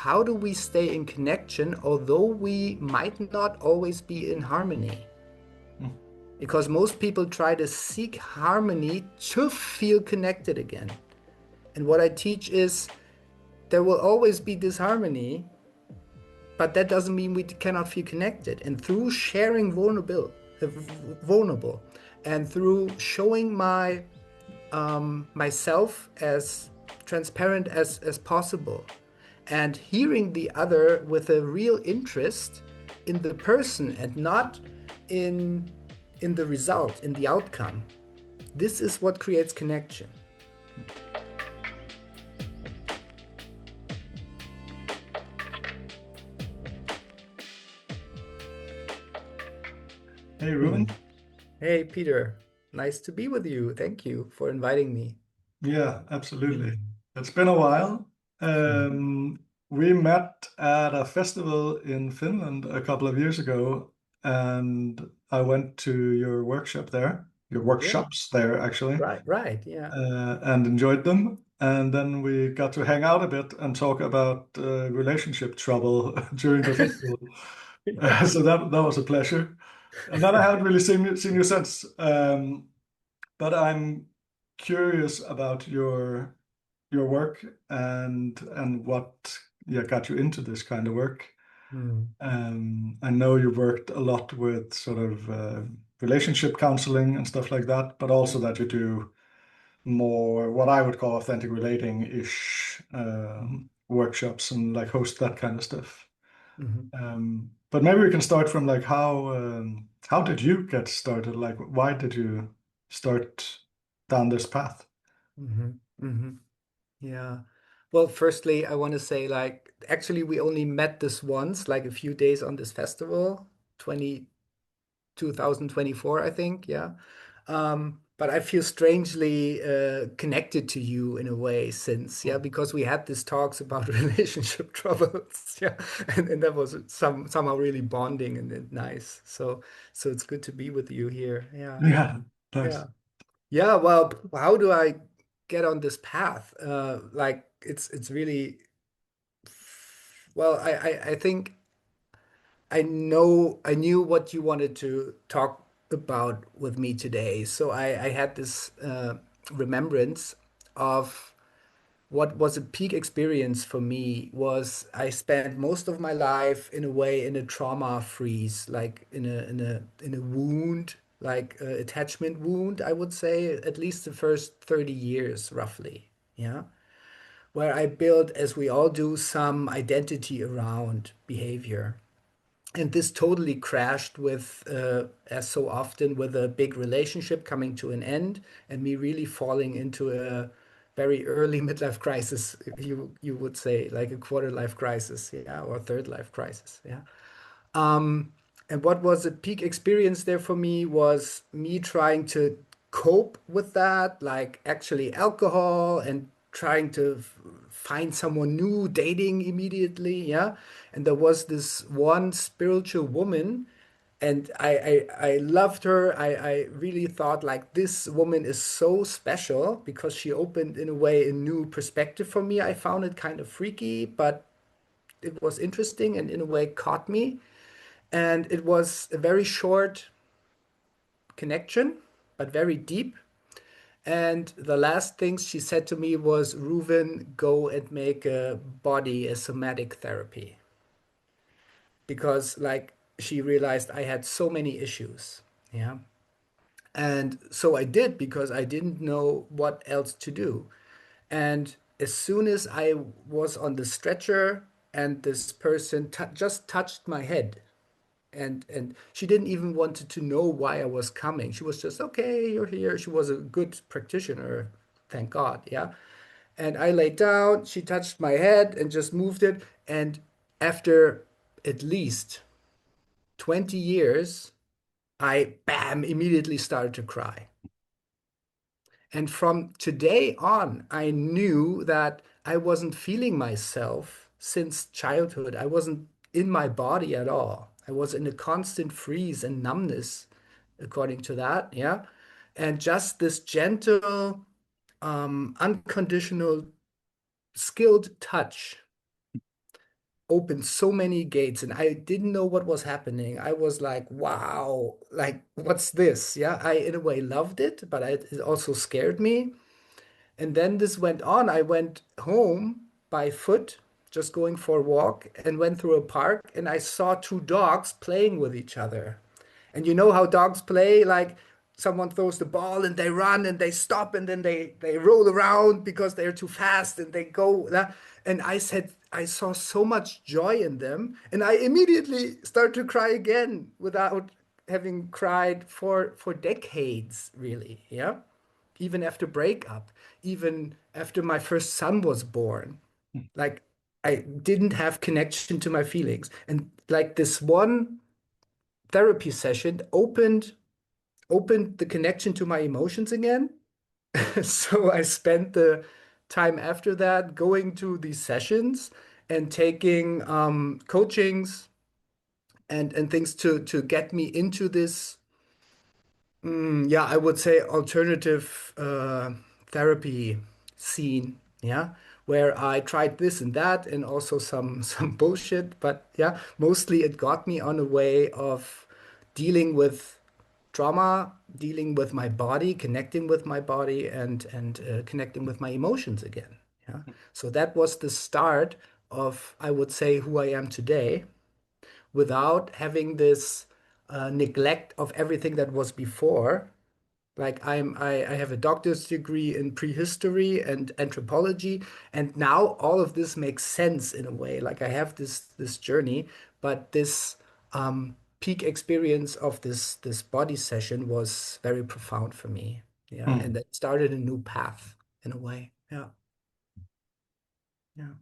how do we stay in connection, although we might not always be in harmony? Mm. Because most people try to seek harmony to feel connected again. And what I teach is there will always be disharmony, but that doesn't mean we cannot feel connected. And through sharing vulnerable, and through showing myself as transparent as possible, and hearing the other with a real interest in the person and not in the result, in the outcome. This is what creates connection. Hey, Hmm. Rouven. Hey, Peter. Nice to be with you. Thank you for inviting me. Yeah, absolutely. It's been a while. We met at a festival in Finland a couple of years ago, and I went to your workshop there, your Yeah, workshops there, actually, right. Yeah. and enjoyed them. And then we got to hang out a bit and talk about relationship trouble during the festival. Yeah. So that was a pleasure. And then I haven't really seen you since. But I'm curious about your work and what got you into this kind of work. Hmm. I know you've worked a lot with sort of relationship counseling and stuff like that, but also that you do more what I would call authentic relating-ish workshops and like host that kind of stuff. Hmm. But maybe we can start from like how did you get started? Like why did you start down this path? Hmm. Hmm. Yeah. Well, firstly, I want to say, like, actually, we only met this once, like a few days on this festival, 2024, I think. Yeah. But I feel strangely connected to you in a way since, yeah, because we had these talks about relationship troubles, yeah, and that was somehow really bonding and nice. So it's good to be with you here. Yeah, Yeah, nice. yeah, yeah. Well, how do I get on this path? Like it's really well. I think I knew what you wanted to talk about with me today. So I had this remembrance of what was a peak experience for me was I spent most of my life in a way in a trauma freeze, like in a wound, like a attachment wound, I would say, at least the first 30 years roughly. Yeah. Where I built, as we all do, some identity around behavior. And this totally crashed with, as so often, with a big relationship coming to an end and me really falling into a very early midlife crisis, you would say, like a quarter life crisis, yeah, or third life crisis, yeah. And what was a peak experience there for me was me trying to cope with that, like actually alcohol and trying to find someone new, dating immediately, yeah. And there was this one spiritual woman, and I loved her. I really thought like this woman is so special because she opened in a way a new perspective for me. I found it kind of freaky, but it was interesting and in a way caught me. And it was a very short connection, but very deep. And the last things she said to me was, Reuven, go and make a body a somatic therapy. Because, like, she realized I had so many issues. Yeah. And so I did because I didn't know what else to do. And as soon as I was on the stretcher and this person just touched my head, and she didn't even wanted to know why I was coming. She was just, okay, you're here. She was a good practitioner, thank God, yeah. And I laid down, she touched my head and just moved it. And after at least 20 years, I, bam, immediately started to cry. And from today on, I knew that I wasn't feeling myself since childhood. I wasn't in my body at all. I was in a constant freeze and numbness, according to that. Yeah. And just this gentle, unconditional, skilled touch opened so many gates, and I didn't know what was happening. I was like, wow, like what's this? Yeah, I in a way loved it, but it also scared me. And then this went on. I went home by foot, just going for a walk, and went through a park, and I saw two dogs playing with each other. And you know how dogs play? Like someone throws the ball and they run and they stop and then they roll around because they're too fast and they go. And I said, I saw so much joy in them. And I immediately started to cry again without having cried for decades, really. Yeah. Even after breakup, even after my first son was born. Like I didn't have connection to my feelings. And like this one therapy session opened the connection to my emotions again. So I spent the time after that going to these sessions and taking coachings and things to get me into this, yeah, I would say alternative therapy scene, yeah, where I tried this and that and also some some bullshit, but yeah, mostly it got me on a way of dealing with trauma, dealing with my body, connecting with my body, and connecting with my emotions again. Yeah, so that was the start of, I would say, who I am today, without having this neglect of everything that was before. Like I have a doctor's degree in prehistory and anthropology, and now all of this makes sense in a way. Like I have this journey, but this peak experience of this body session was very profound for me. Yeah, and Mm. that started a new path in a way. Yeah, yeah.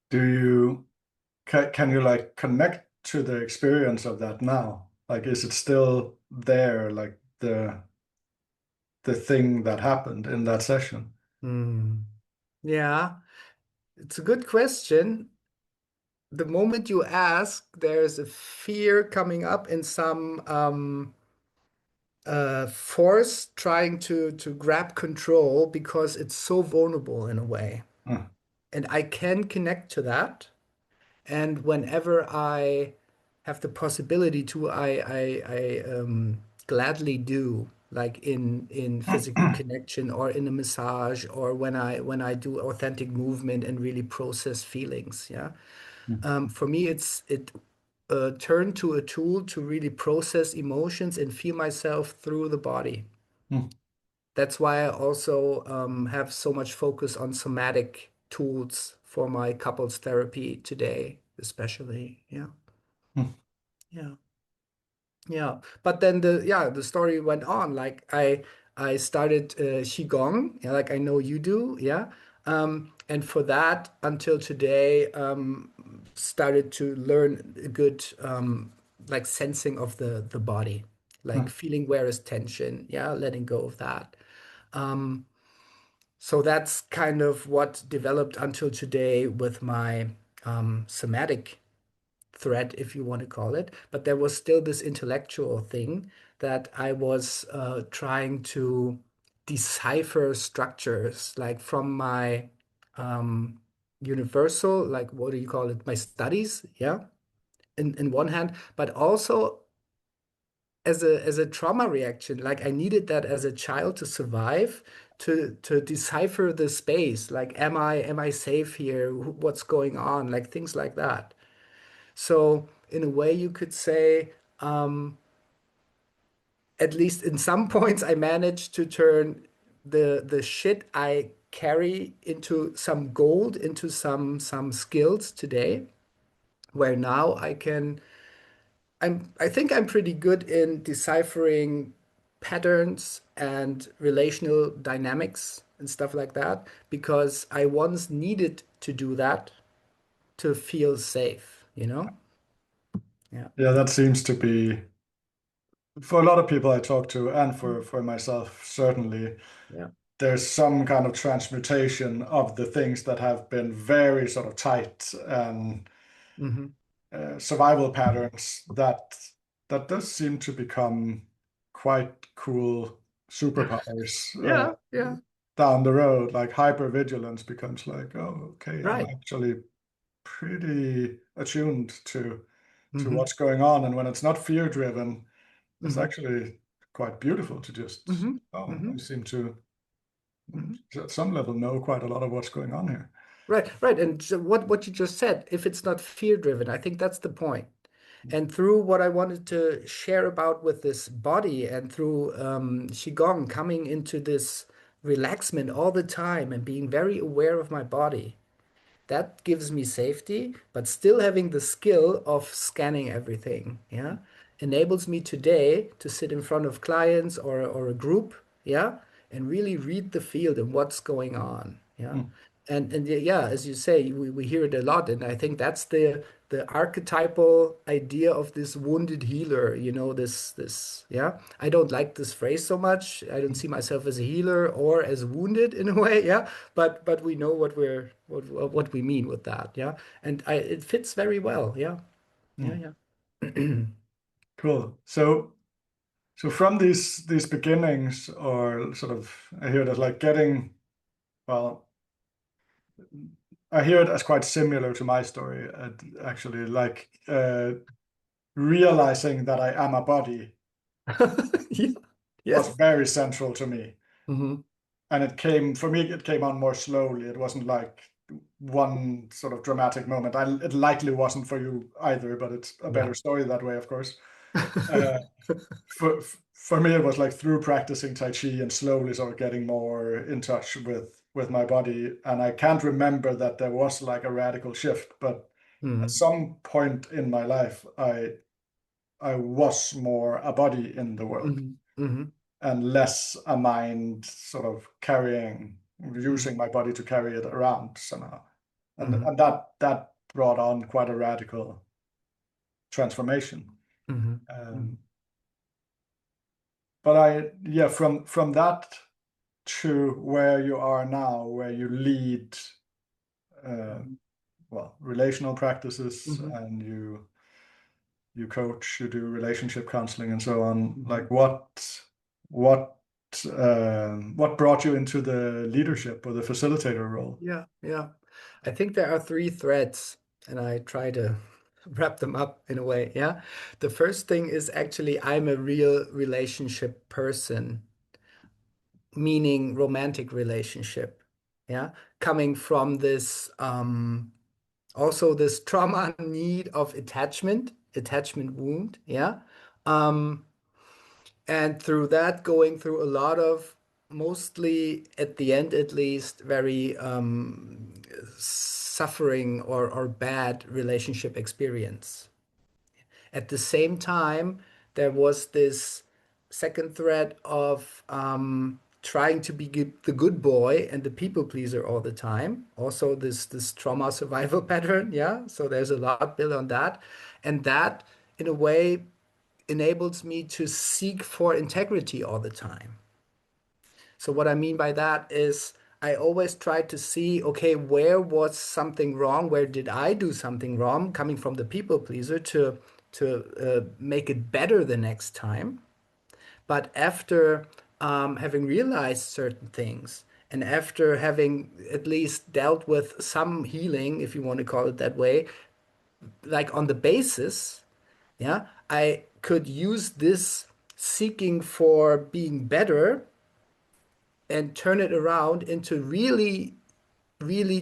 Do you can you like connect to the experience of that now? Like, is it still there, like the thing that happened in that session? Hmm. Yeah, it's a good question. The moment you ask, there's a fear coming up in some force trying to grab control because it's so vulnerable in a way. Mm, And I can connect to that. And whenever I have the possibility to, I gladly do, like in physical connection or in a massage or when I do authentic movement and really process feelings. Yeah. mm, For me, it turned to a tool to really process emotions and feel myself through the body. mm, That's why I also have so much focus on somatic tools for my couples therapy today, especially. Yeah, mm, yeah. Yeah, but then the story went on. Like I started qigong, yeah, like I know you do, yeah. And for that until today, started to learn a good like sensing of the body, like mm, feeling where is tension, yeah, letting go of that. So that's kind of what developed until today with my somatic thread, if you want to call it. But there was still this intellectual thing that I was trying to decipher structures, like from my um, universal, like what do you call it, my studies, yeah, in one hand, but also as a trauma reaction. Like I needed that as a child to survive, to decipher the space. Like, am I safe here? What's going on? Like things like that. So in a way, you could say, at least in some points, I managed to turn the shit I carry into some gold, into some skills today, where now I think I'm pretty good in deciphering patterns and relational dynamics and stuff like that, because I once needed to do that to feel safe, you know? Yeah. yeah, that seems to be for a lot of people I talk to, and for myself, certainly, Yeah. there's some kind of transmutation of the things that have been very sort of tight and Hmm. survival patterns that does seem to become quite cool superpowers Yeah, yeah, down the road. Like hypervigilance becomes like, oh, okay, I'm right. actually pretty attuned to Mm-hmm. what's going on. And when it's not fear driven, it's Mm-hmm. actually quite beautiful to just, Mm-hmm. oh, Mm-hmm. I seem to Mm-hmm. at some level know quite a lot of what's going on here. Right, right. And so what you just said, if it's not fear driven, I think that's the point. And through what I wanted to share about with this body and through Qigong coming into this relaxment all the time and being very aware of my body, that gives me safety, but still having the skill of scanning everything, yeah, enables me today to sit in front of clients or a group, yeah, and really read the field and what's going on, yeah. Mm, And yeah, as you say, we hear it a lot, and I think that's the archetypal idea of this wounded healer, this yeah. I don't like this phrase so much. I don't see myself as a healer or as wounded in a way, yeah. But we know what we mean with that, yeah. And it fits very well, yeah. mm. Yeah, yeah. Cool. So from these beginnings, or sort of, I hear that like getting, well, I hear it as quite similar to my story, actually, like realizing that I am a body Yeah. was Yes. very central to me. Hmm. And it came, for me, it came on more slowly. It wasn't like one sort of dramatic moment. It likely wasn't for you either, but it's a Yeah. better story that way, of course. Uh, for me, it was like through practicing Tai Chi and slowly sort of getting more in touch with my body. And I can't remember that there was like a radical shift, but at Hmm. some point in my life, I was more a body in the world Hmm. Hmm. and less a mind sort of using my body to carry it around somehow. Hmm. And that brought on quite a radical transformation. Hmm. Um, but yeah, from that to where you are now, where you lead, uh, well, relational practices, Hmm. and you coach, you do relationship counseling and so on. Hmm. Like what what brought you into the leadership or the facilitator role? Yeah, yeah. I think there are three threads, and I try to wrap them up in a way. Yeah. The first thing is actually I'm a real relationship person, meaning romantic relationship. Yeah. Coming from this also this trauma need of attachment wound. Yeah. Um, and through that, going through a lot of mostly at the end at least very suffering or bad relationship experience. At the same time, there was this second thread of trying to be the good boy and the people pleaser all the time. Also, this trauma survival pattern. Yeah, so there's a lot built on that, and that in a way enables me to seek for integrity all the time. So what I mean by that is I always try to see, okay, where was something wrong? Where did I do something wrong? Coming from the people pleaser to make it better the next time. But after having realized certain things and after having at least dealt with some healing, if you want to call it that way, like on the basis, yeah, I could use this seeking for being better and turn it around into really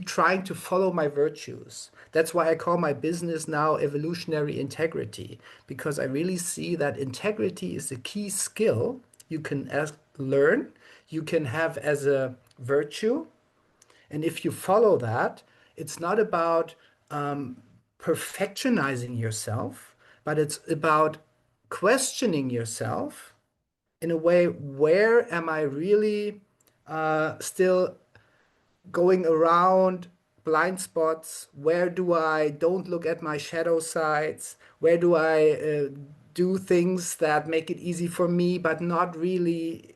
trying to follow my virtues. That's why I call my business now evolutionary integrity, because I really see that integrity is a key skill you can learn, you can have as a virtue. And if you follow that, it's not about perfectionizing yourself, but it's about questioning yourself in a way, where am I really still going around blind spots? Where do I don't look at my shadow sides? Where do I do things that make it easy for me, but not really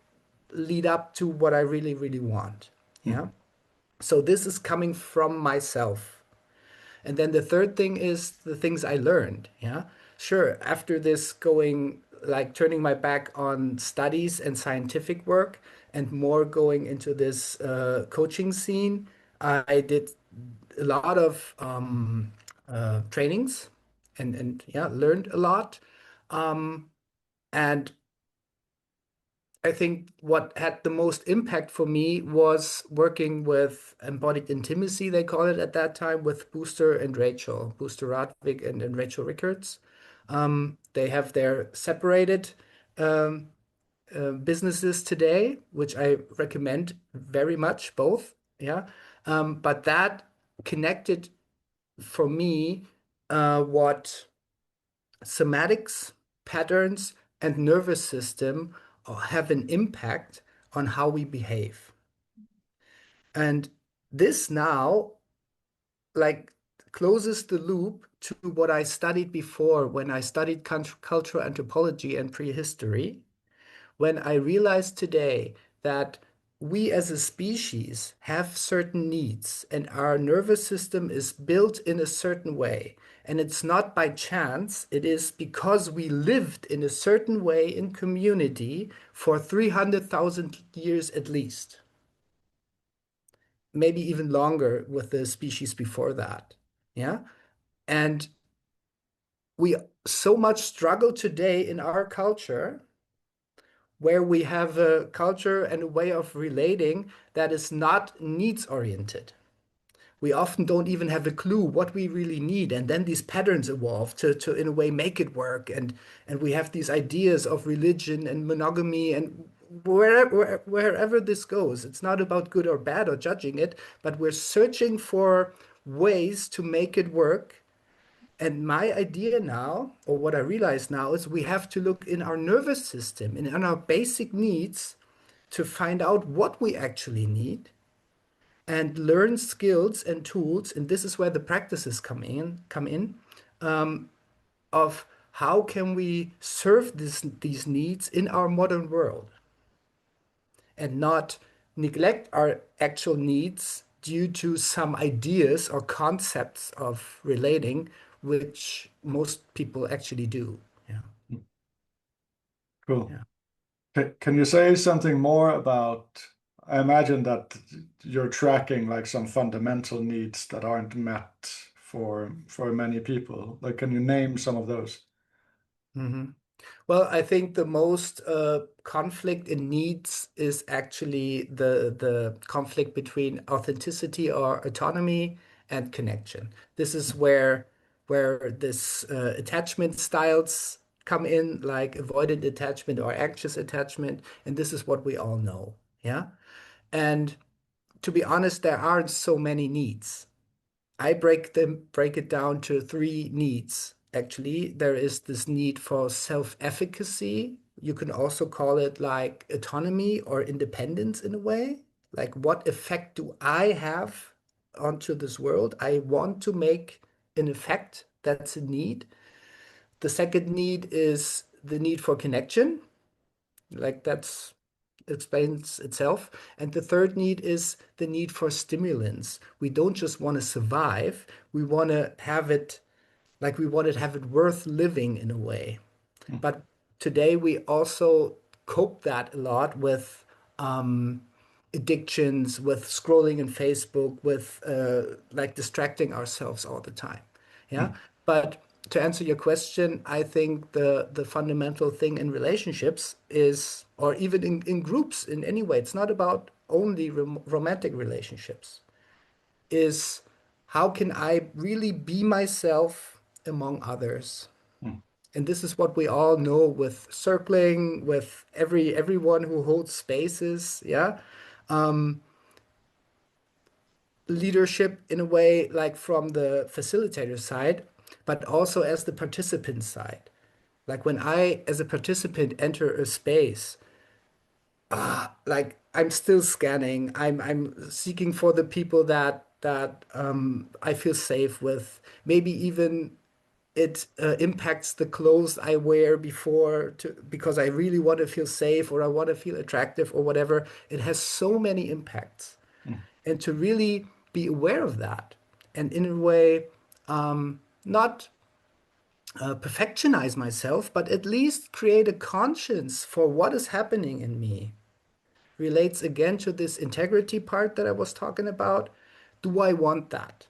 lead up to what I really want? Hmm. Yeah. So this is coming from myself. And then the third thing is the things I learned. Yeah. Sure. After this, going like turning my back on studies and scientific work and more going into this coaching scene, I did a lot of trainings and yeah, learned a lot. Um, and I think what had the most impact for me was working with embodied intimacy, they call it at that time, with Booster and Rachel, Booster Radwig and Rachel Rickards. They have their separated um, businesses today, which I recommend very much, both. Yeah. But that connected for me what somatics, patterns, and nervous system have an impact on how we behave. And this now, like, closes the loop to what I studied before when I studied cultural anthropology and prehistory, when I realized today that we as a species have certain needs and our nervous system is built in a certain way. And it's not by chance, it is because we lived in a certain way in community for 300,000 years at least, maybe even longer with the species before that. Yeah. And we so much struggle today in our culture where we have a culture and a way of relating that is not needs oriented. We often don't even have a clue what we really need. And then these patterns evolve to in a way, make it work. And we have these ideas of religion and monogamy and wherever this goes. It's not about good or bad or judging it, but we're searching for ways to make it work. And my idea now, or what I realize now, is we have to look in our nervous system and in our basic needs to find out what we actually need and learn skills and tools. And this is where the practices come in of how can we serve these needs in our modern world and not neglect our actual needs due to some ideas or concepts of relating, which most people actually do. Yeah. Cool. Yeah. Can you say something more about, I imagine that you're tracking like some fundamental needs that aren't met for many people. Like, can you name some of those? Mhm. Well, I think the most conflict in needs is actually the conflict between authenticity or autonomy and connection. This is where this attachment styles come in, like avoidant attachment or anxious attachment, and this is what we all know. Yeah. And to be honest, there aren't so many needs. I break it down to three needs. Actually, there is this need for self-efficacy. You can also call it like autonomy or independence in a way. Like, what effect do I have onto this world? I want to make an effect. That's a need. The second need is the need for connection. Like, that's explains itself. And the third need is the need for stimulants. We don't just want to survive, we want to have it like we want to have it worth living in a way. Mm, But today we also cope that a lot with addictions, with scrolling in Facebook, with like distracting ourselves all the time. Yeah. mm, But to answer your question, I think the fundamental thing in relationships is, or even in groups in any way, it's not about only romantic relationships, is how can I really be myself among others? mm, And this is what we all know with circling, with everyone who holds spaces, yeah. Leadership in a way, like from the facilitator side, but also as the participant side. Like when I, as a participant, enter a space, like I'm still scanning. I'm seeking for the people that I feel safe with. Maybe even it impacts the clothes I wear before to because I really want to feel safe or I want to feel attractive or whatever. It has so many impacts. mm, And to really be aware of that and in a way not perfectionize myself, but at least create a conscience for what is happening in me relates again to this integrity part that I was talking about. Do I want that?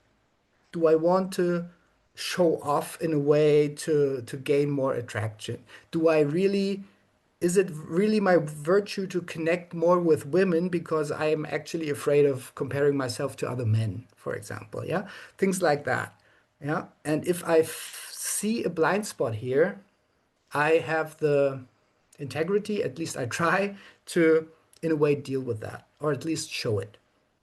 Do I want to show off in a way to gain more attraction? Do I really, is it really my virtue to connect more with women because I am actually afraid of comparing myself to other men, for example? Yeah, things like that. Yeah, and if I see a blind spot here, I have the integrity, at least I try to, in a way, deal with that, or at least show it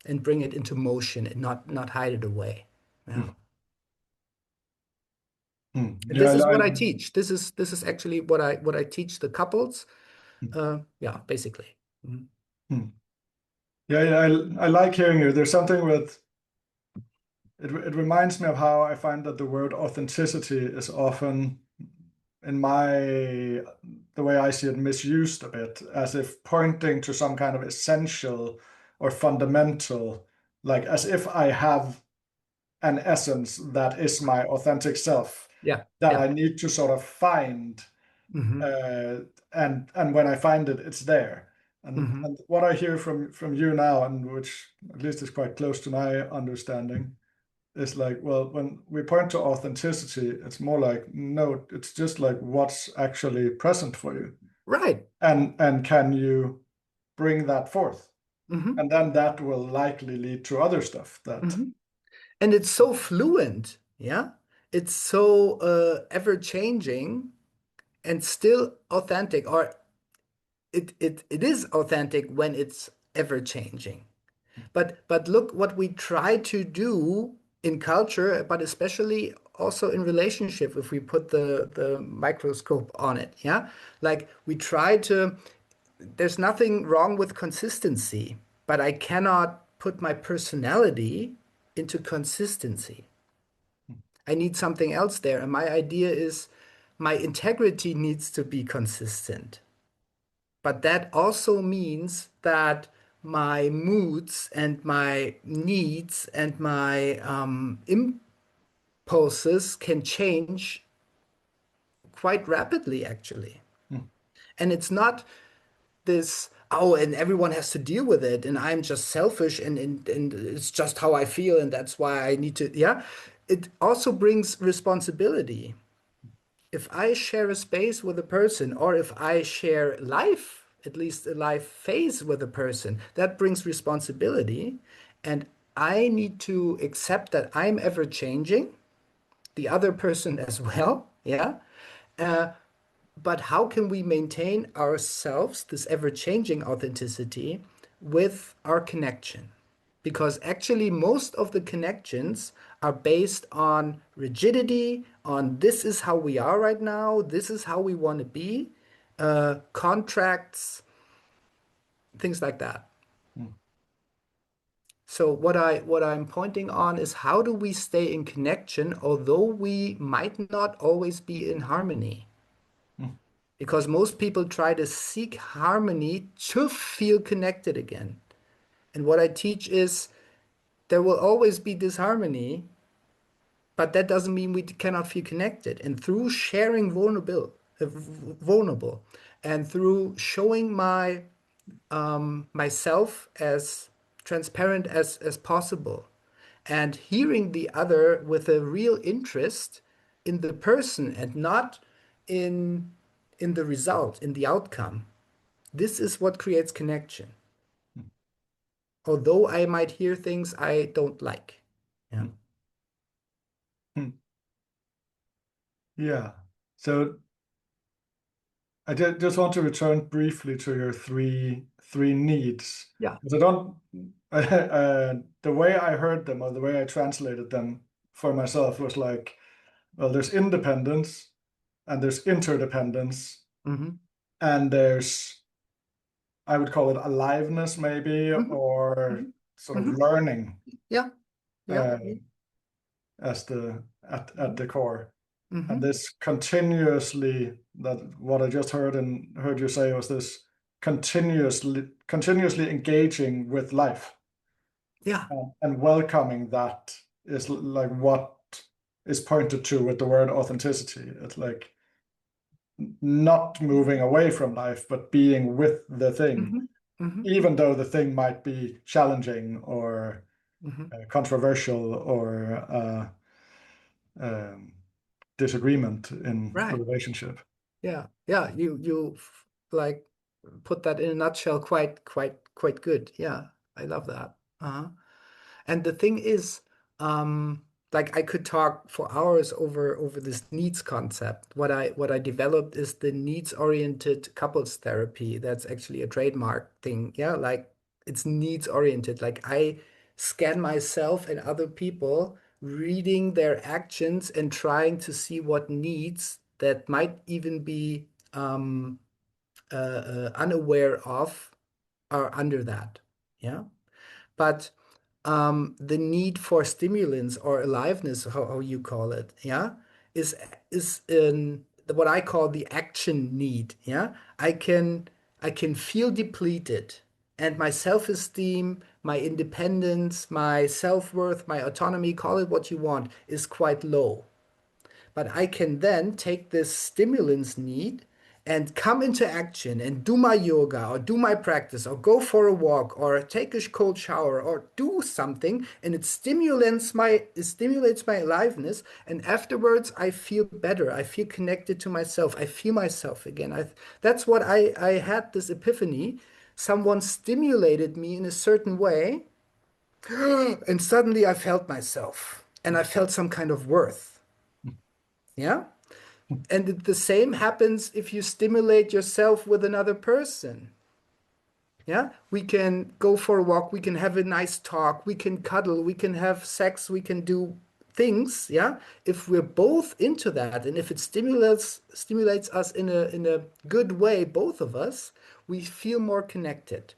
and bring it into motion and not hide it away. Yeah. Mm. Mm. And Yeah, this is what I teach. This is actually what I teach the couples. Yeah, basically. Mhm. mm. Yeah, yeah, I like hearing you. There's something with it. It reminds me of how I find that the word authenticity is often, in the way I see it, misused a bit, as if pointing to some kind of essential or fundamental, like as if I have an essence that is my authentic self Yeah, that yeah. I need to sort of find, Hmm. uh, and when I find it, it's there. Hmm. And what I hear from you now, and which at least is quite close to my understanding, is like, well, when we point to authenticity, it's more like, no, it's just like what's actually present for you, Right. and can you bring that forth, Hmm. and then that will likely lead to other stuff that. Hmm. And it's so fluent. Yeah. It's so ever changing and still authentic, or it is authentic when it's ever changing. But look what we try to do in culture, but especially also in relationship, if we put the microscope on it, yeah? Like we try to, there's nothing wrong with consistency, but I cannot put my personality into consistency. I need something else there. And my idea is my integrity needs to be consistent. But that also means that my moods and my needs and my impulses can change quite rapidly, actually. Mm, And it's not this, oh, and everyone has to deal with it, and I'm just selfish, and it's just how I feel, and that's why I need to, yeah. It also brings responsibility. If I share a space with a person, or if I share life, at least a life phase with a person, that brings responsibility. And I need to accept that I'm ever changing, the other person as well. Yeah. Uh, but how can we maintain ourselves, this ever changing authenticity, with our connection? Because actually, most of the connections are based on rigidity, on this is how we are right now, this is how we want to be, contracts, things like that. mm, So what I'm pointing on is how do we stay in connection, although we might not always be in harmony? mm, Because most people try to seek harmony to feel connected again. And what I teach is there will always be disharmony, but that doesn't mean we cannot feel connected. And through sharing vulnerable, and through showing myself as transparent as possible, and hearing the other with a real interest in the person and not in in the result, in the outcome. This is what creates connection. mm, Although I might hear things I don't like. Yeah. mm, mm. Yeah. So just want to return briefly to your three needs. Yeah. Because I don't, the way I heard them or the way I translated them for myself was like, well, there's independence and there's interdependence Hmm. and there's, I would call it aliveness maybe, Hmm. or Hmm. sort of Hmm. learning, Yeah. Yeah. uh, as at the core. And Hmm. this continuously, that what I just heard and heard you say was this continuously engaging with life, Yeah. and welcoming that is like what is pointed to with the word authenticity. It's like not moving away from life, but being with the thing, Hmm. Hmm. even though the thing might be challenging or Hmm. controversial or disagreement in a Right. relationship. Yeah. Yeah. Like put that in a nutshell quite good. Yeah. I love that. Uh-huh. And the thing is, like I could talk for hours over this needs concept. What I developed is the needs-oriented couples therapy. That's actually a trademark thing. Yeah, like it's needs-oriented. Like I scan myself and other people, reading their actions and trying to see what needs that might even be unaware of are under that. Yeah. But the need for stimulants or aliveness, how you call it, yeah, is is in what I call the action need. Yeah, I can feel depleted, and my self-esteem, my independence, my self-worth, my autonomy, call it what you want, is quite low. But I can then take this stimulants need and come into action and do my yoga or do my practice or go for a walk or take a cold shower or do something, and it stimulates my aliveness, and afterwards I feel better. I feel connected to myself. I feel myself again. That's what I had this epiphany. Someone stimulated me in a certain way, and suddenly I felt myself and I felt some kind of worth. Yeah. And the same happens if you stimulate yourself with another person. Yeah, we can go for a walk, we can have a nice talk, we can cuddle, we can have sex, we can do things. Yeah, if we're both into that, and if it stimulates us in a good way, both of us, we feel more connected.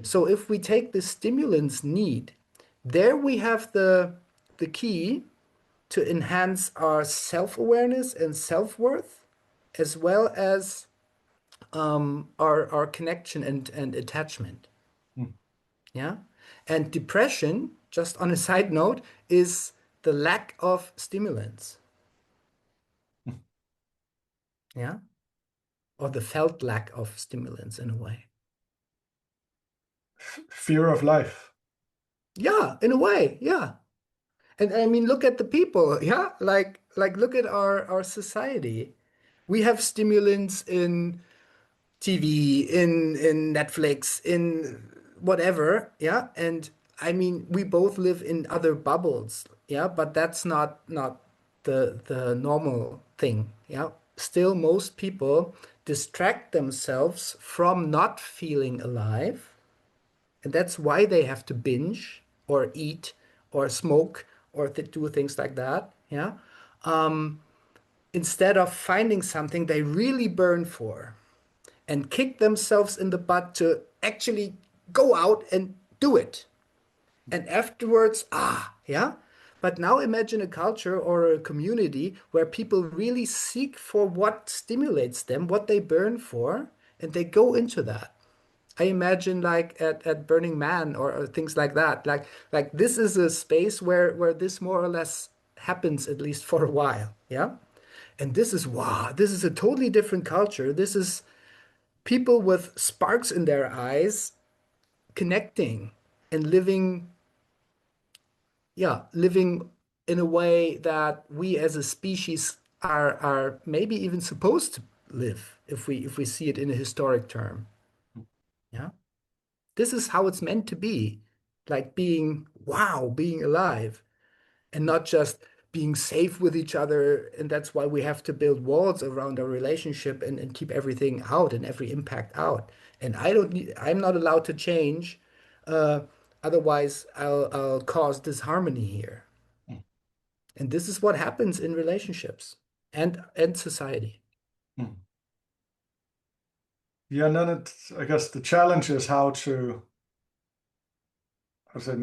So if we take the stimulants need, there we have the key to enhance our self-awareness and self-worth, as well as our connection and attachment. Mm. Yeah. And depression, just on a side note, is the lack of stimulants. Yeah. Or the felt lack of stimulants in a way. Fear of life. Yeah, in a way. Yeah. And I mean, look at the people. Yeah. Like look at our society. We have stimulants in TV, in Netflix, in whatever, yeah. And I mean, we both live in other bubbles, yeah. But that's not the normal thing, yeah. Still, most people distract themselves from not feeling alive, and that's why they have to binge or eat or smoke or do things like that, yeah. Instead of finding something they really burn for and kick themselves in the butt to actually go out and do it. And afterwards, yeah. But now imagine a culture or a community where people really seek for what stimulates them, what they burn for, and they go into that. I imagine like at Burning Man or things like that. Like this is a space where this more or less happens at least for a while. Yeah. And this is wow, this is a totally different culture. This is people with sparks in their eyes connecting and living, yeah, living in a way that we as a species are maybe even supposed to live if we see it in a historic term. Yeah. This is how it's meant to be. Like being wow, being alive, and not just being safe with each other. And that's why we have to build walls around our relationship and keep everything out and every impact out. And I'm not allowed to change. Uh, Otherwise, I'll cause disharmony here. Mm. And this is what happens in relationships and society. Mm. Yeah, and then I guess the challenge is how to, how to say,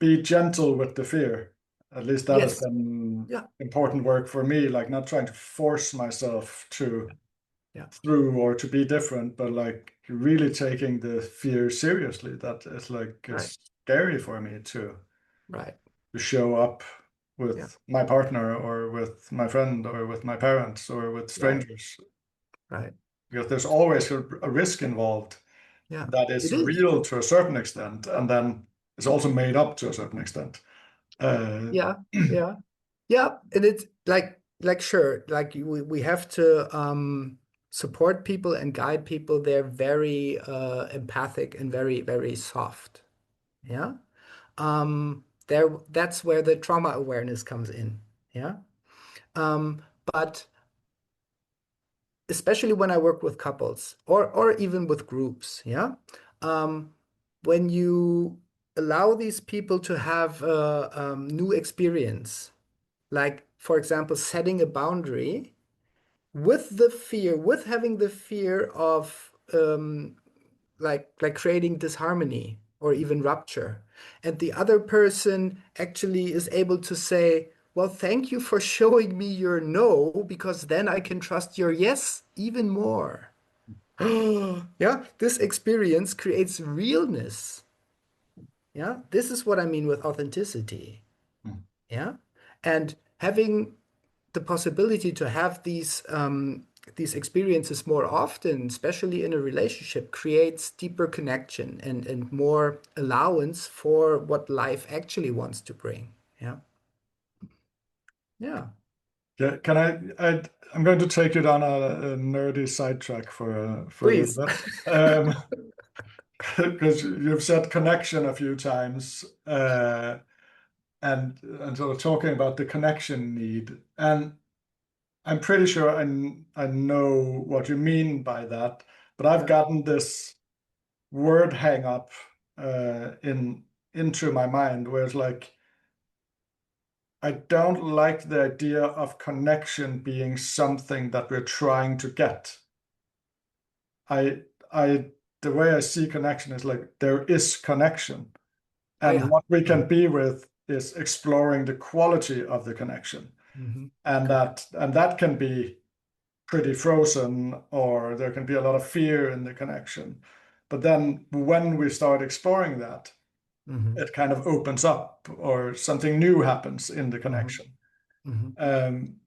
be gentle with the fear. At least that has Yes. been Yeah. important work for me, like not trying to force myself to Yeah. through or to be different, but like really taking the fear seriously. That is like Right. it's scary for me Right. to show up Yeah. with my partner or with my friend or with my parents or with Right. strangers, Right. because there's always a risk involved Yeah. that It is is. real to a certain extent, and then it's also made up to a certain extent. Uh, Yeah. Yeah. Yeah, and it's like sure, like we have to support people and guide people. They're very empathic and very soft. Yeah. That's where the trauma awareness comes in. Yeah. But especially when I work with couples or even with groups, yeah. Um, when you allow these people to have a new experience, like for example, setting a boundary with the fear, with having the fear of like creating disharmony or even rupture. And the other person actually is able to say, well, thank you for showing me your no, because then I can trust your yes even more. Yeah, this experience creates realness. Yeah, this is what I mean with authenticity. Mm. Yeah, and having the possibility to have these experiences more often, especially in a relationship, creates deeper connection and more allowance for what life actually wants to bring. Yeah. Yeah. Yeah, I'm going to take you down a nerdy sidetrack for a little Please. bit. Because you've said connection a few times, and sort of talking about the connection need. And I'm pretty sure I know what you mean by that, but I've Yeah. gotten this word hang up in into my mind where it's like I don't like the idea of connection being something that we're trying to get. I I the way I see connection is like there is connection. Oh And yeah. what we Yeah. can be with is exploring the quality of the connection. And Good. that can be pretty frozen, or there can be a lot of fear in the connection. But then when we start exploring that, Hmm. it kind of opens up or something new happens in the Hmm. connection. Hmm. Um,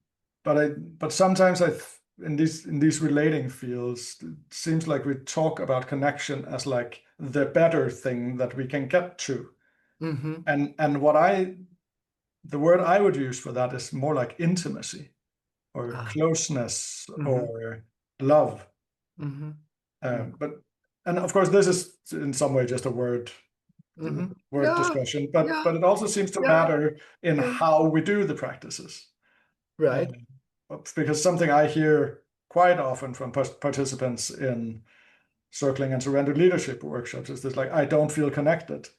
but sometimes in these relating fields, it seems like we talk about connection as like the better thing that we can get to. Hmm. And the word I would use for that is more like intimacy or Ah. closeness Hmm. or love. Hmm. But and of course this is in some way just a Hmm. word Yeah. discussion, but Yeah. it also seems to Yeah. matter in Yeah. how we do the practices. Right. Um, because something I hear quite often from participants in circling and surrender leadership workshops is this like I don't feel connected,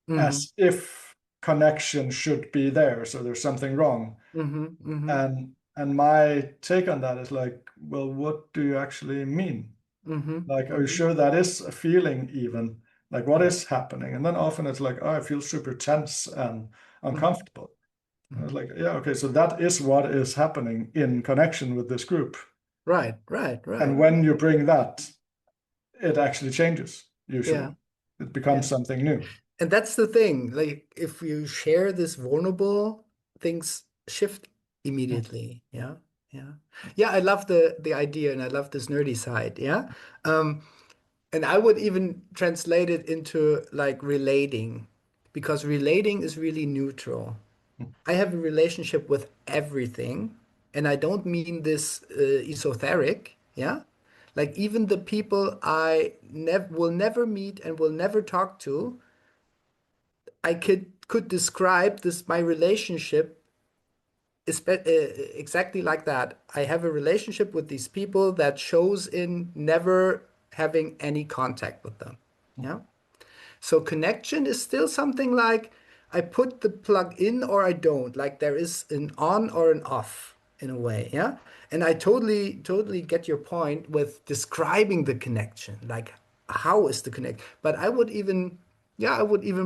Hmm. as if connection should be there, so there's something wrong. Hmm. Hmm. And my take on that is like, well, what do you actually mean? Hmm. Like, are you Hmm. sure that is a feeling even? Like, what Yeah. is happening? And then often it's like, oh, I feel super tense and Hmm. uncomfortable. I was Hmm. like, yeah, okay, so that is what is happening in connection with this group. Right, right, And right. when you bring that, it actually changes, Yeah, usually. It yeah. becomes something new. And that's the thing. Like if you share this vulnerable, things shift immediately. Yeah. Yeah. Yeah, I love the idea and I love this nerdy side. Yeah. Um, and I would even translate it into like relating, because relating is really neutral. I have a relationship with everything, and I don't mean this esoteric, yeah? Like even the people I nev will never meet and will never talk to, I could describe this my relationship exactly like that. I have a relationship with these people that shows in never having any contact with them. Yeah. So connection is still something like I put the plug in or I don't. Like there is an on or an off in a way, yeah? And I totally get your point with describing the connection. Like how is the connect? But I would even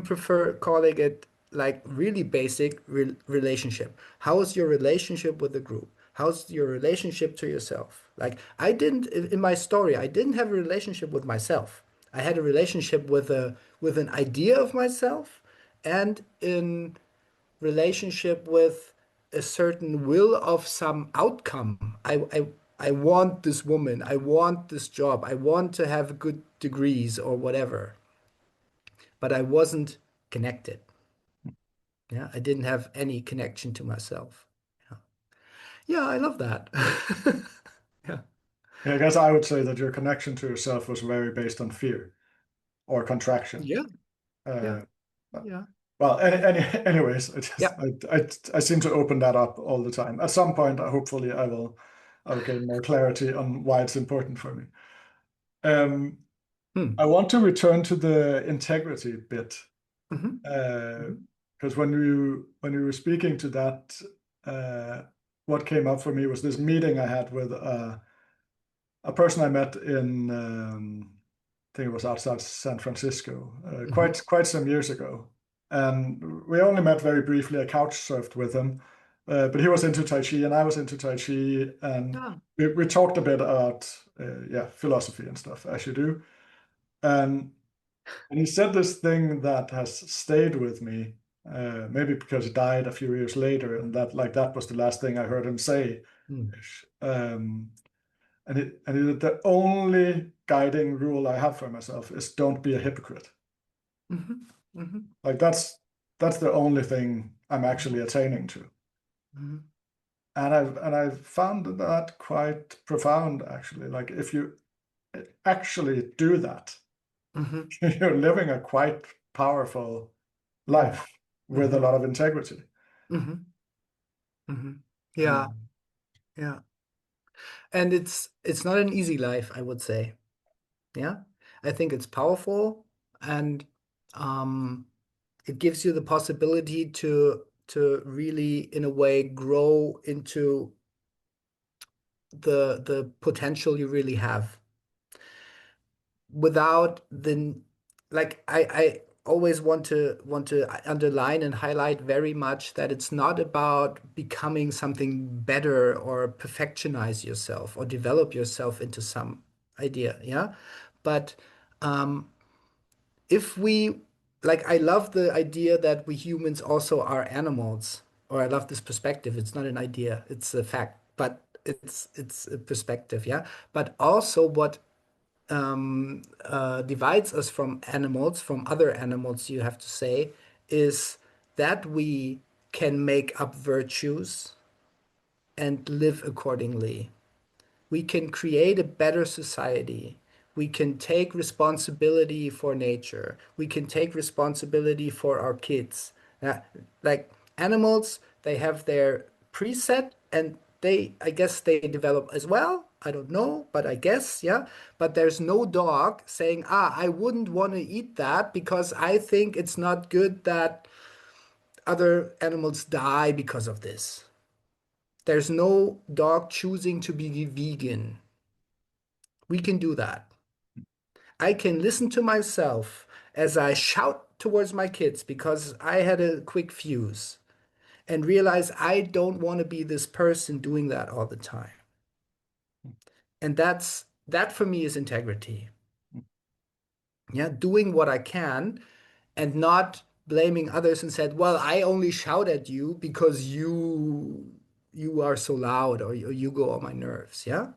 prefer calling it like really basic relationship. How is your relationship with the group? How's your relationship to yourself? Like I didn't in my story, I didn't have a relationship with myself. I had a relationship with an idea of myself and in relationship with a certain will of some outcome. I want this woman, I want this job, I want to have good degrees or whatever, but I wasn't connected. Yeah, I didn't have any connection to myself. Yeah, I love that. Yeah. Yeah, I guess I would say that your connection to yourself was very based on fear or contraction. Yeah. Yeah. Uh, Yeah. well, anyways, Yeah. I seem to open that up all the time. At some point, hopefully, I will gain more clarity on why it's important for me. Um, I Hmm. want to return to the integrity bit, Hmm. Hmm. because when you were speaking to that, uh, what came up for me was this meeting I had with a person I met in I think it was outside San Francisco, Hmm. quite some years ago, and we only met very briefly. I couch surfed with him, but he was into Tai Chi and I was into Tai Chi, and Yeah. we talked a bit about yeah, philosophy and stuff as you do, and he said this thing that has stayed with me, maybe because he died a few years later, and that was the last thing I heard him say. Hmm. Um, the only guiding rule I have for myself is don't be a hypocrite. Hmm. Hmm. Like that's the only thing I'm actually attaining to. Hmm. And I've found that quite profound actually. Like if you actually do that, Hmm. you're living a quite powerful life with a Hmm. lot of integrity. Hmm. Hmm. Yeah. Um, Yeah. And it's not an easy life, I would say. Yeah. I think it's powerful, and um it gives you the possibility to really in a way grow into the potential you really have without the like I always want to underline and highlight very much that it's not about becoming something better or perfectionize yourself or develop yourself into some idea, yeah, but um if we like I love the idea that we humans also are animals, or I love this perspective. It's not an idea, it's a fact, but it's a perspective, yeah. But also what divides us from animals, from other animals, you have to say, is that we can make up virtues and live accordingly. We can create a better society. We can take responsibility for nature. We can take responsibility for our kids. Uh, like animals, they have their preset and I guess they develop as well. I don't know, but I guess, yeah. But there's no dog saying, I wouldn't want to eat that because I think it's not good that other animals die because of this. There's no dog choosing to be vegan. We can do that. I can listen to myself as I shout towards my kids because I had a quick fuse and realize I don't want to be this person doing that all the time. And that for me is integrity. Yeah, doing what I can and not blaming others and said, "Well, I only shout at you because you are so loud or you go on my nerves." Yeah?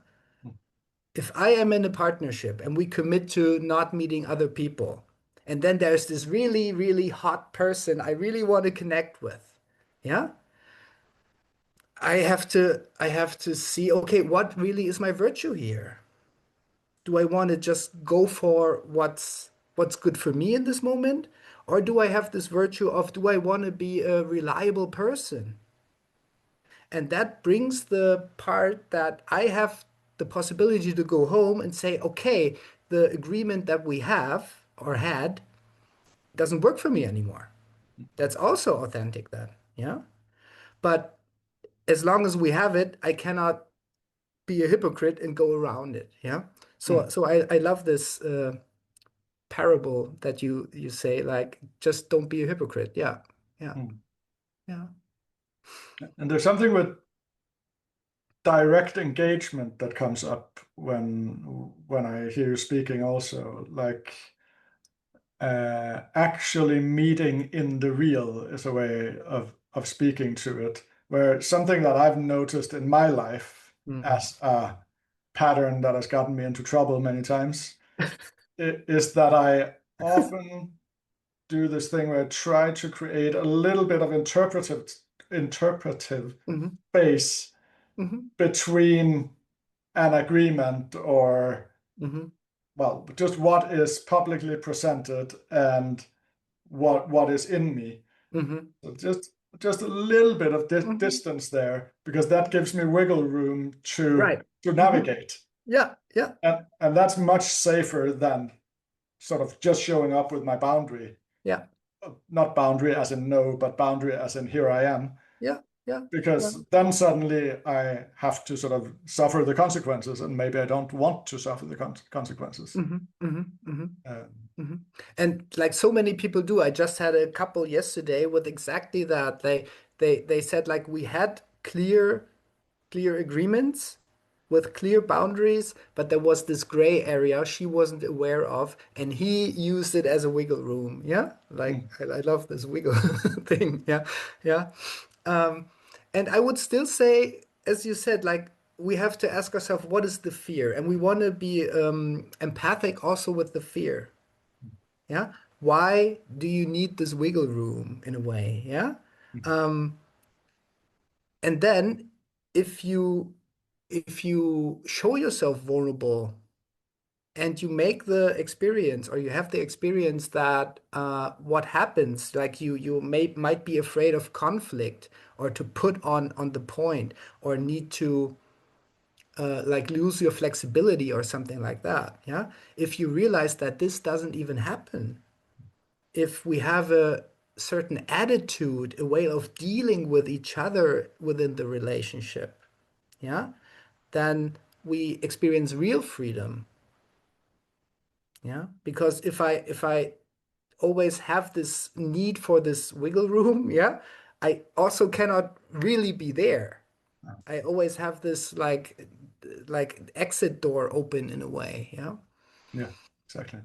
If I am in a partnership and we commit to not meeting other people, and then there's this really, really hot person I really want to connect with, yeah, I have to see, okay, what really is my virtue here? Do I want to just go for what's good for me in this moment? Or do I have this virtue of do I want to be a reliable person? And that brings the part that I have the possibility to go home and say, okay, the agreement that we have or had doesn't work for me anymore. That's also authentic then. Yeah. But as long as we have it, I cannot be a hypocrite and go around it. Yeah. So mm, so I love this parable that you say, like, just don't be a hypocrite. Yeah. Yeah. mm. Yeah. And there's something with direct engagement that comes up when I hear you speaking also, like actually meeting in the real is a way of speaking to it, where something that I've noticed in my life Mm. as a pattern that has gotten me into trouble many times is that I often do this thing where I try to create a little bit of interpretive Hmm. space between an agreement or, Mm-hmm. well, just what is publicly presented and what is in me. Mm-hmm. So just a little bit of Mm-hmm. distance there, because that gives me wiggle room Right. to Mm-hmm. navigate. Yeah. Yeah. And that's much safer than sort of just showing up with my boundary. Yeah. Not boundary as in no, but boundary as in here I am. Yeah. Yeah. Yeah. Because then suddenly I have to sort of suffer the consequences, and maybe I don't want to suffer the consequences. Mm-hmm. Mm-hmm. Mm-hmm. Um, Mm-hmm. And like so many people do, I just had a couple yesterday with exactly that. They said like we had clear agreements with clear boundaries, but there was this gray area she wasn't aware of, and he used it as a wiggle room. Yeah, like mm, I love this wiggle thing. Yeah, yeah. Um, and I would still say, as you said, like we have to ask ourselves, what is the fear? And we want to be empathic also with the fear. Yeah. Why do you need this wiggle room in a way? Yeah. mm, And then if you show yourself vulnerable and you make the experience or you have the experience that what happens, like you might be afraid of conflict or to put on the point or need to like lose your flexibility or something like that. Yeah. If you realize that this doesn't even happen, if we have a certain attitude, a way of dealing with each other within the relationship, yeah, then we experience real freedom. Yeah, because if I always have this need for this wiggle room, yeah, I also cannot really be there. I always have this like exit door open in a way, yeah. yeah, exactly.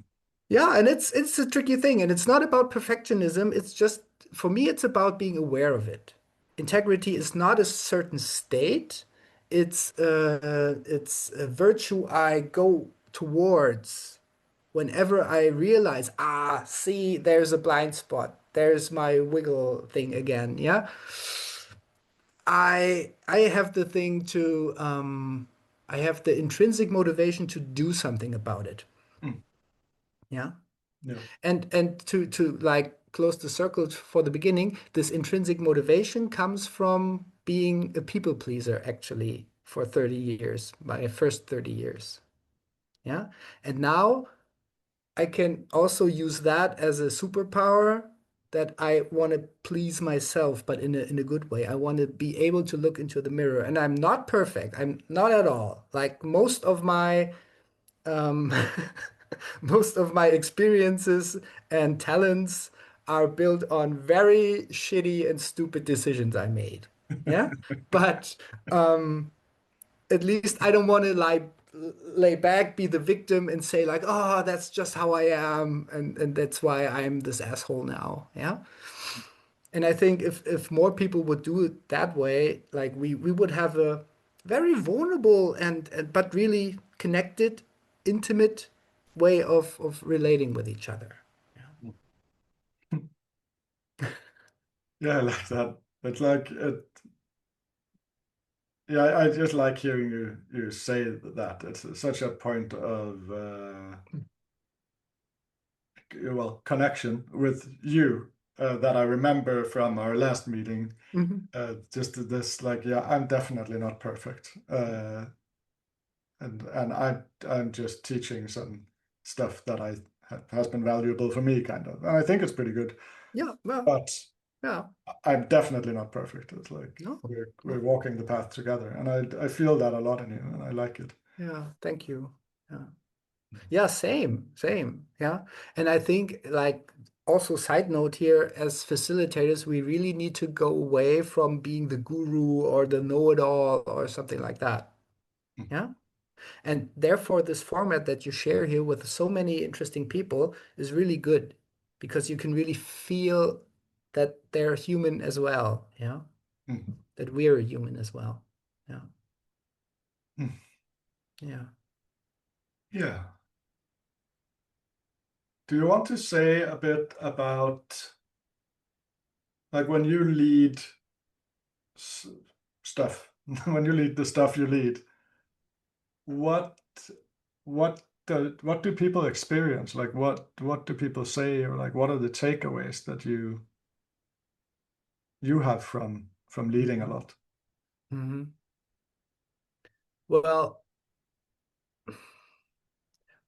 Yeah, and it's a tricky thing, and it's not about perfectionism. It's just for me, it's about being aware of it. Integrity is not a certain state. It's a virtue I go towards whenever I realize, see, there's a blind spot. There's my wiggle thing again. Yeah, I have the thing to I have the intrinsic motivation to do something about it. Mm, Yeah. yeah. And to like close the circle for the beginning, this intrinsic motivation comes from being a people pleaser actually for 30 years, my first 30 years. Yeah. And now I can also use that as a superpower that I want to please myself, but in a good way. I want to be able to look into the mirror. And I'm not perfect. I'm not at all. Like most of my um, most of my experiences and talents are built on very shitty and stupid decisions I made. Yeah. But at least I don't want to lay back, be the victim, and say, like, oh, that's just how I am. And that's why I'm this asshole now. Yeah. And I think if more people would do it that way, like we would have a very vulnerable and but really connected, intimate way of relating with each other. Yeah, I like that. It's like it. Yeah, I just like hearing you say that. It's such a point of well, connection with you that I remember from our last meeting. Mhm. Just this, like, yeah, I'm definitely not perfect, and I'm just teaching some stuff that has been valuable for me, kind of, and I think it's pretty good. Yeah, well, But yeah, I'm definitely not perfect. It's like no, we're no, walking the path together, and I feel that a lot in you, and I like it. yeah, thank you. Yeah. Yeah, same. Yeah. And I think like also side note here, as facilitators, we really need to go away from being the guru or the know-it-all or something like that. Mm, Yeah. And therefore, this format that you share here with so many interesting people is really good because you can really feel that they're human as well. Yeah. mm, That we're human as well. Yeah. mm. Yeah. Yeah. Do you want to say a bit about, like, when you lead s- stuff when you lead the stuff you lead, what what do people experience? Like what do people say, or like what are the takeaways that you have from leading a Mhm. lot? Mhm. Well,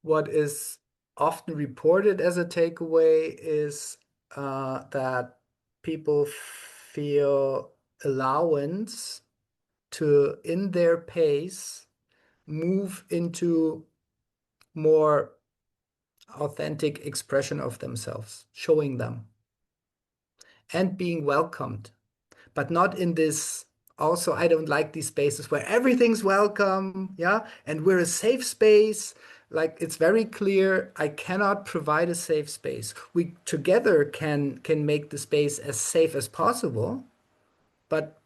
what is often reported as a takeaway is that people feel allowance to, in their pace, move into more authentic expression of themselves, showing them and being welcomed, but not in this. Also, I don't like these spaces where everything's welcome, yeah, and we're a safe space. Like it's very clear, I cannot provide a safe space. We together can make the space as safe as possible, but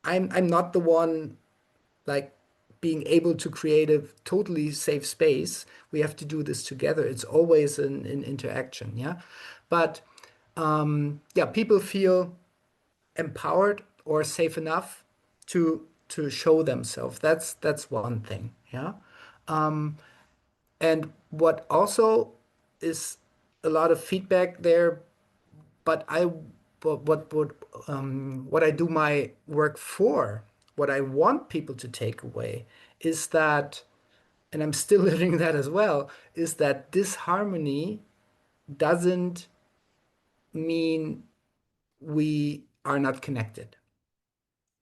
I'm not the one like being able to create a totally safe space. We have to do this together. It's always an interaction, yeah. But yeah, people feel empowered or safe enough to show themselves. That's one thing, yeah. And what also is a lot of feedback there, but I what I do my work for, what I want people to take away is that, and I'm still learning that as well, is that disharmony doesn't mean we are not connected.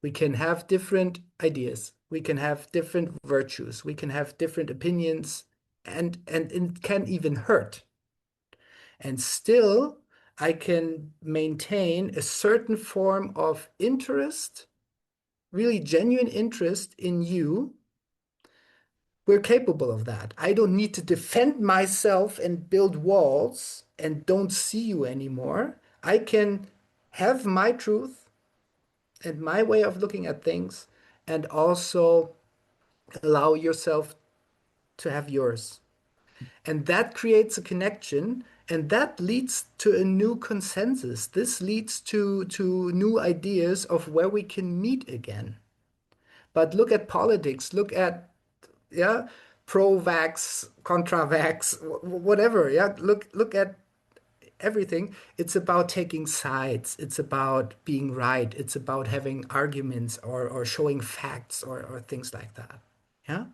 We can have different ideas. We can have different virtues. We can have different opinions, and it can even hurt. And still, I can maintain a certain form of interest, really genuine interest in you. We're capable of that. I don't need to defend myself and build walls and don't see you anymore. I can have my truth and my way of looking at things and also allow yourself to have yours. And that creates a connection and that leads to a new consensus. This leads to new ideas of where we can meet again. But look at politics, look at, yeah, pro-vax, contra-vax, whatever. Yeah, look at everything. It's about taking sides. It's about being right. It's about having arguments or showing facts or things like that. Yeah.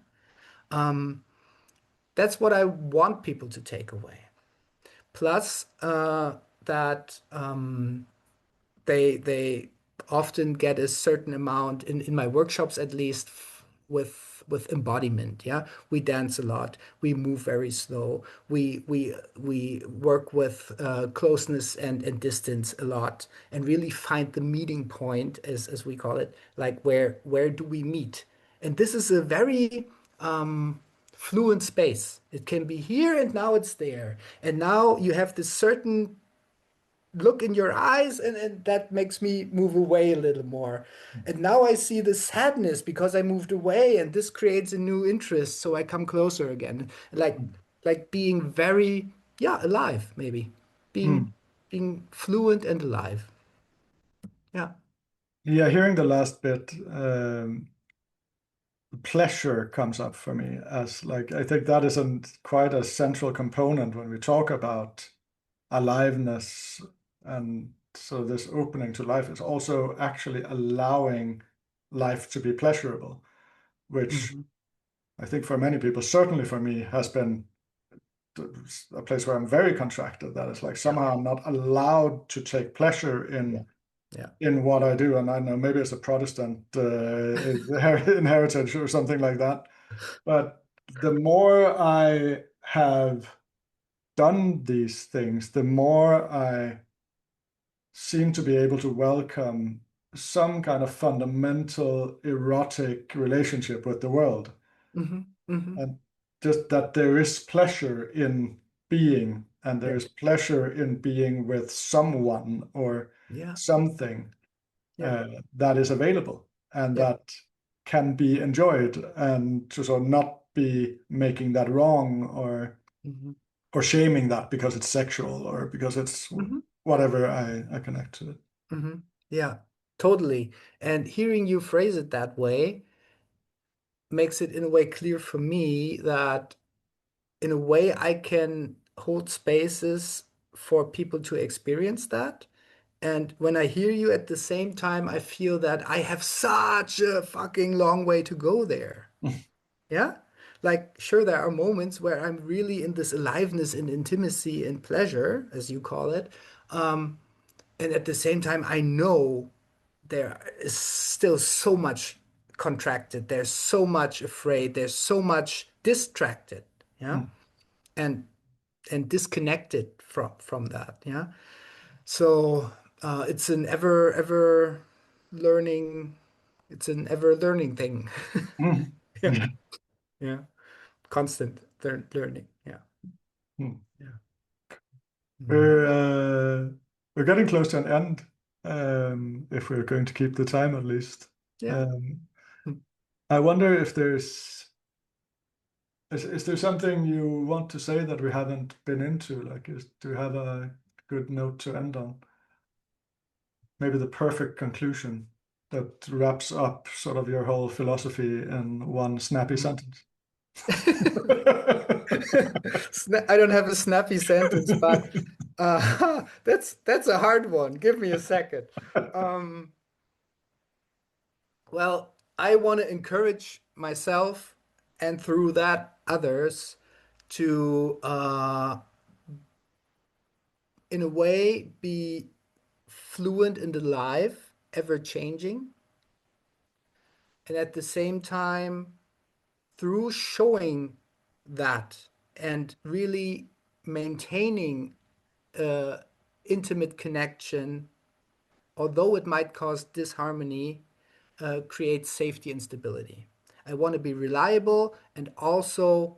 That's what I want people to take away. Plus, that they often get a certain amount in my workshops at least with embodiment. Yeah, we dance a lot, we move very slow, we work with closeness and distance a lot, and really find the meeting point as we call it, like where do we meet? And this is a very fluent space. It can be here and now it's there, and now you have this certain look in your eyes, and that makes me move away a little more. And now I see the sadness because I moved away, and this creates a new interest, so I come closer again. Like being very, yeah, alive, maybe. Being Mm. being fluent and alive. Yeah. Yeah, hearing the last bit, pleasure comes up for me as like I think that is quite a central component when we talk about aliveness, and so this opening to life is also actually allowing life to be pleasurable, which Hmm. I think for many people, certainly for me, has been a place where I'm very contracted. That is like Yeah. somehow I'm not allowed to take pleasure Yeah. Yeah. in what I do, and I know maybe it's a Protestant inheritance or something like that. But the more I have done these things, the more I seem to be able to welcome some kind of fundamental erotic relationship with the world. Hmm. Hmm. And just that there is pleasure in being, and there Yeah. is pleasure in being with someone or Yeah. something Yeah. that is available and Yeah. that can be enjoyed, and to sort of not be making that wrong Hmm. or shaming that because it's sexual or because it's Hmm. whatever I connect to it. Hmm. Yeah. Totally. And hearing you phrase it that way makes it in a way clear for me that in a way I can hold spaces for people to experience that. And when I hear you at the same time, I feel that I have such a fucking long way to go there. Yeah? Like, sure, there are moments where I'm really in this aliveness and intimacy and pleasure, as you call it. Um, and at the same time, I know there is still so much contracted. There's so much afraid. There's so much distracted. Yeah. Mm. And disconnected from that. Yeah. So it's an ever learning. It's an ever learning thing. Mm. Yeah. Yeah. Constant learning. Yeah. Mm. Yeah. Mhm. We're getting close to an end, if we're going to keep the time at least. Yeah. Um, Mm. I wonder if is there something you want to say that we haven't been into? Like, do you have a good note to end on? Maybe the perfect conclusion that wraps up sort of your whole philosophy in one snappy Mm. sentence. I don't have a snappy sentence, but that's a hard one. Give me a second. Um, well, I want to encourage myself and through that others to, in a way, be fluent in the life, ever changing, and at the same time, through showing that and really maintaining intimate connection, although it might cause disharmony, creates safety and stability. I want to be reliable and also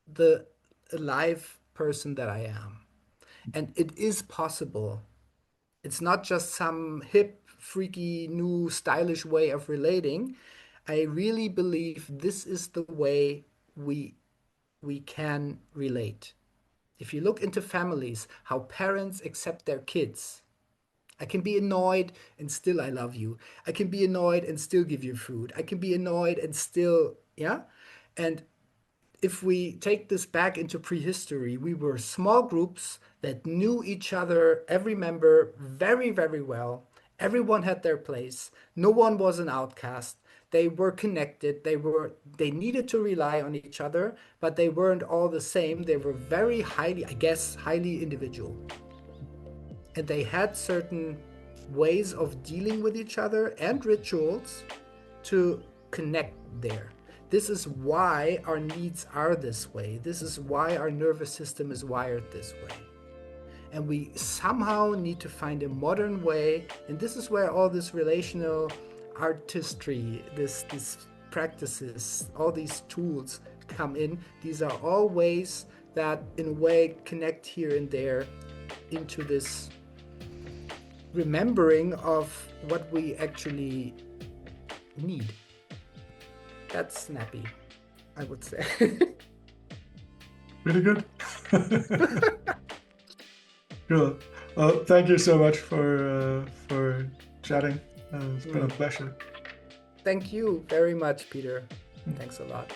the alive person that I am. And it is possible. It's not just some hip, freaky, new, stylish way of relating. I really believe this is the way we we can relate. If you look into families, how parents accept their kids. I can be annoyed and still I love you. I can be annoyed and still give you food. I can be annoyed and still, yeah? And if we take this back into prehistory, we were small groups that knew each other, every member very, very well. Everyone had their place. No one was an outcast. They were connected. They needed to rely on each other, but they weren't all the same. They were very highly, I guess, highly individual. And they had certain ways of dealing with each other and rituals to connect there. This is why our needs are this way. This is why our nervous system is wired this way. And we somehow need to find a modern way. And this is where all this relational artistry, this practices, all these tools come in. These are all ways that, in a way, connect here and there into this remembering of what we actually need. That's snappy, I would say. Really good. Cool. Well, thank you so much for chatting. It's been a pleasure. Thank you very much, Peter. Thanks a lot.